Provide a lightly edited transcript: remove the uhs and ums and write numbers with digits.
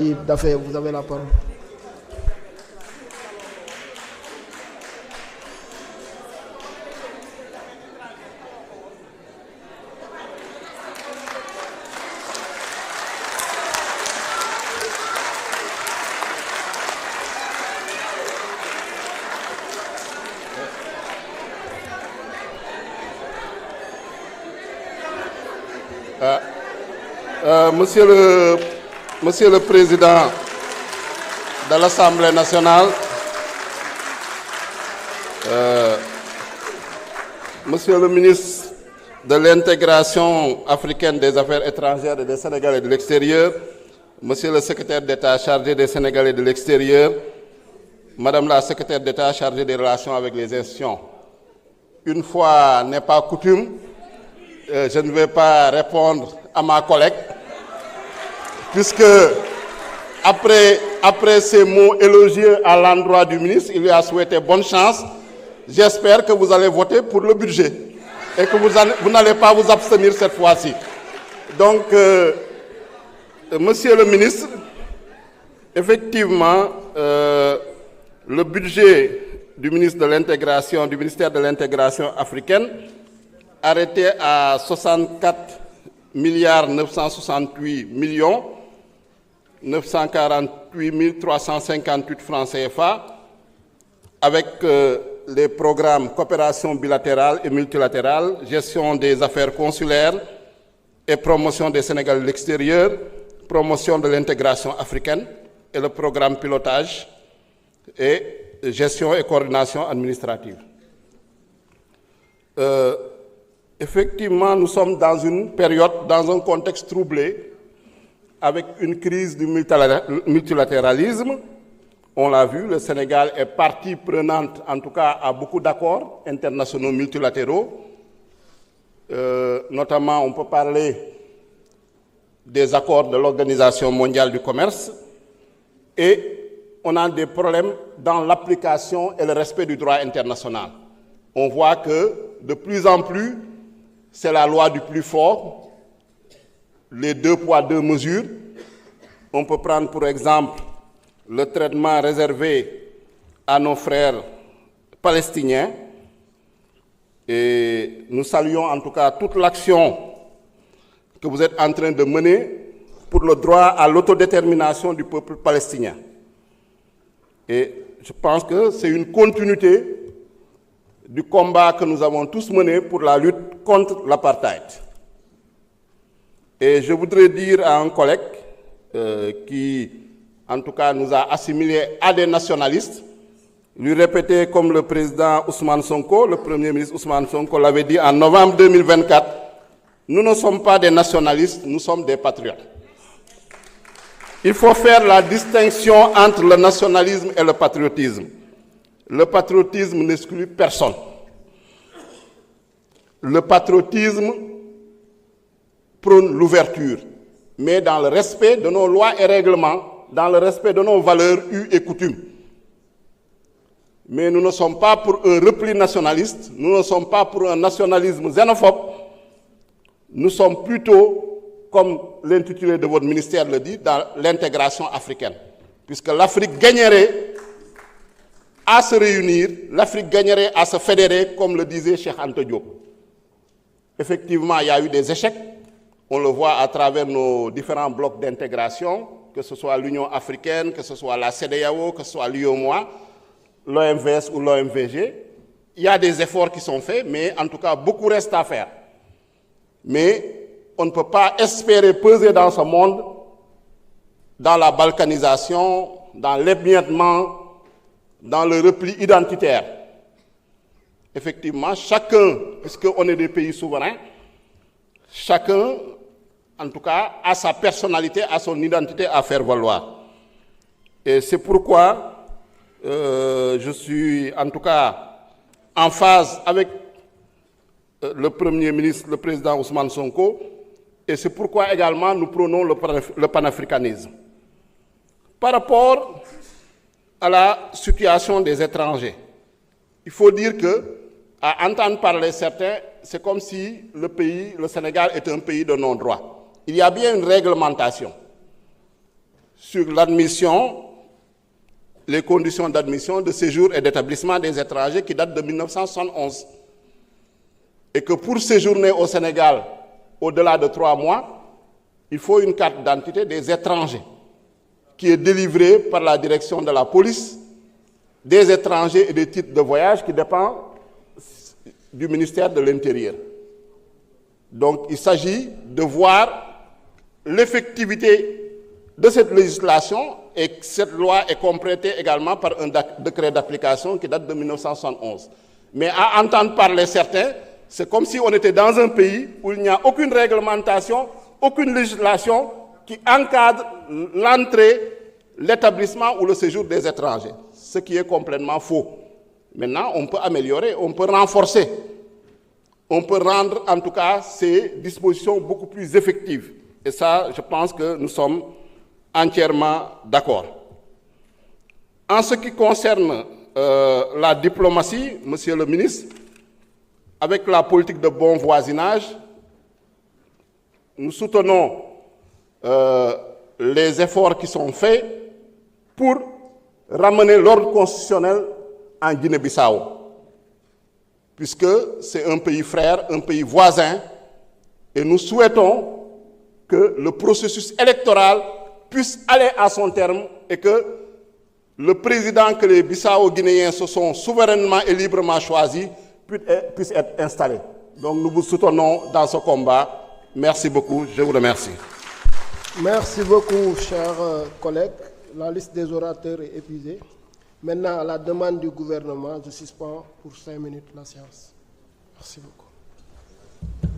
d'affaires, vous avez la parole. Monsieur le Président de l'Assemblée nationale, Monsieur le ministre de l'Intégration africaine des Affaires étrangères et des Sénégalais de l'extérieur, Monsieur le secrétaire d'État chargé des Sénégalais de l'extérieur, Madame la secrétaire d'État chargée des relations avec les institutions. Une fois n'est pas coutume, je ne vais pas répondre à ma collègue, puisque après ces mots élogieux à l'endroit du ministre, il lui a souhaité bonne chance. J'espère que vous allez voter pour le budget et que vous n'allez pas vous abstenir cette fois-ci. Donc, Monsieur le ministre, effectivement, le budget du ministère de l'intégration africaine, arrêté à 64 milliards 968 millions 948 358 francs CFA, avec les programmes coopération bilatérale et multilatérale, gestion des affaires consulaires et promotion des Sénégalais de l'extérieur, promotion de l'intégration africaine et le programme pilotage et gestion et coordination administrative. Effectivement, nous sommes dans une période, dans un contexte troublé, avec une crise du multilatéralisme. On l'a vu, le Sénégal est partie prenante, en tout cas, à beaucoup d'accords internationaux multilatéraux. Notamment, on peut parler des accords de l'Organisation mondiale du commerce. Et on a des problèmes dans l'application et le respect du droit international. On voit que, de plus en plus, c'est la loi du plus fort, les 2 poids 2 mesures. On peut prendre pour exemple le traitement réservé à nos frères palestiniens. Et nous saluons en tout cas toute l'action que vous êtes en train de mener pour le droit à l'autodétermination du peuple palestinien. Et je pense que c'est une continuité du combat que nous avons tous mené pour la lutte contre l'apartheid. Et je voudrais dire à un collègue qui, en tout cas, nous a assimilés à des nationalistes, lui répéter comme le président Ousmane Sonko, le premier ministre Ousmane Sonko l'avait dit en novembre 2024, nous ne sommes pas des nationalistes, nous sommes des patriotes. Il faut faire la distinction entre le nationalisme et le patriotisme. Le patriotisme n'exclut personne. Le patriotisme prône l'ouverture, mais dans le respect de nos lois et règlements, dans le respect de nos valeurs, us et coutumes. Mais nous ne sommes pas pour un repli nationaliste, nous ne sommes pas pour un nationalisme xénophobe, nous sommes plutôt, comme l'intitulé de votre ministère le dit, dans l'intégration africaine. Puisque l'Afrique gagnerait à se réunir, l'Afrique gagnerait à se fédérer, comme le disait Cheikh Anta Diop. Effectivement, il y a eu des échecs, on le voit à travers nos différents blocs d'intégration, que ce soit l'Union africaine, que ce soit la CEDEAO, que ce soit l'UEMOA, l'OMVS ou l'OMVG. Il y a des efforts qui sont faits, mais en tout cas, beaucoup reste à faire. Mais on ne peut pas espérer peser dans ce monde, dans la balkanisation, dans l'émiettement, dans le repli identitaire. Effectivement, chacun, puisqu'on est des pays souverains, chacun, en tout cas, a sa personnalité, a son identité à faire valoir. Et c'est pourquoi je suis, en tout cas, en phase avec le Premier ministre, le président Ousmane Sonko, et c'est pourquoi également nous prônons le panafricanisme. Par rapport à la situation des étrangers, il faut dire que, à entendre parler certains, c'est comme si le Sénégal est un pays de non-droit. Il y a bien une réglementation sur l'admission, les conditions d'admission, de séjour et d'établissement des étrangers qui date de 1971. Et que pour séjourner au Sénégal au-delà de 3 mois, il faut une carte d'identité des étrangers qui est délivrée par la direction de la police des étrangers et des titres de voyage qui dépend du ministère de l'Intérieur. Donc il s'agit de voir l'effectivité de cette législation, et cette loi est complétée également par un décret d'application qui date de 1971. Mais à entendre parler certains, c'est comme si on était dans un pays où il n'y a aucune réglementation, aucune législation qui encadre l'entrée, l'établissement ou le séjour des étrangers, ce qui est complètement faux. Maintenant, on peut améliorer, on peut renforcer, on peut rendre en tout cas ces dispositions beaucoup plus effectives. Et ça, je pense que nous sommes entièrement d'accord. En ce qui concerne la diplomatie, Monsieur le ministre, avec la politique de bon voisinage, nous soutenons les efforts qui sont faits pour ramener l'ordre constitutionnel en Guinée-Bissau, puisque c'est un pays frère, un pays voisin, et nous souhaitons que le processus électoral puisse aller à son terme et que le président que les Bissau-Guinéens se sont souverainement et librement choisis puisse être installé. Donc nous vous soutenons dans ce combat. Merci beaucoup, je vous remercie. Merci beaucoup, chers collègues. La liste des orateurs est épuisée. Maintenant, à la demande du gouvernement, je suspends pour 5 minutes la séance. Merci beaucoup.